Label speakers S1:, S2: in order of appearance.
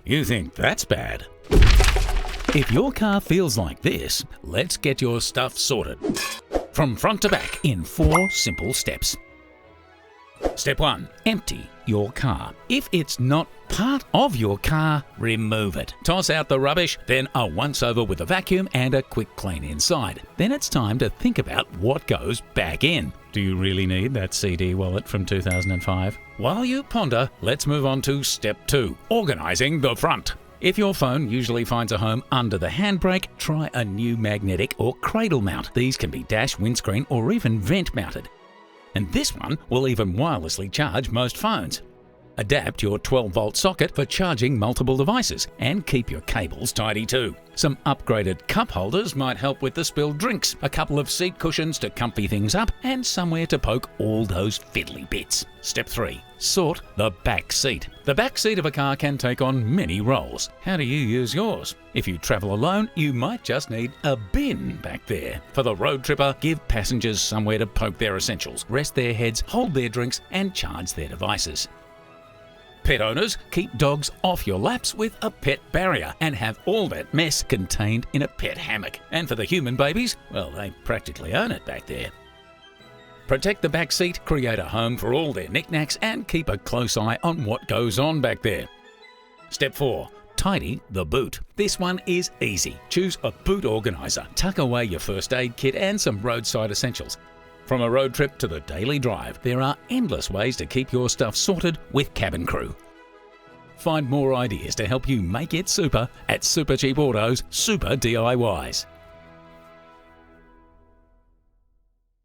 S1: You think that's bad? If your car feels like this, let's get your stuff sorted. From front to back in 4 simple steps. Step 1. Empty your car. If it's not part of your car, remove it. Toss out the rubbish, then a once-over with a vacuum and a quick clean inside. Then it's time to think about what goes back in. Do you really need that CD wallet from 2005? While you ponder, let's move on to Step 2. Organising the front. If your phone usually finds a home under the handbrake, try a new magnetic or cradle mount. These can be dash, windscreen or even vent mounted. And this one will even wirelessly charge most phones. Adapt your 12-volt socket for charging multiple devices and keep your cables tidy too. Some upgraded cup holders might help with the spilled drinks, a couple of seat cushions to comfy things up, and somewhere to poke all those fiddly bits. Step 3. Sort the back seat. The back seat of a car can take on many roles. How do you use yours? If you travel alone, you might just need a bin back there. For the road tripper, give passengers somewhere to poke their essentials, rest their heads, hold their drinks, and charge their devices. Pet owners, keep dogs off your laps with a pet barrier and have all that mess contained in a pet hammock. And for the human babies, well, they practically own it back there. Protect the back seat, create a home for all their knickknacks, and keep a close eye on what goes on back there. Step 4. Tidy the boot. This one is easy. Choose a boot organiser. Tuck away your first aid kit and some roadside essentials. From a road trip to the daily drive, there are endless ways to keep your stuff sorted with CabinCrew. Find more ideas to help you make it super at Supercheap Auto's Super DIYs.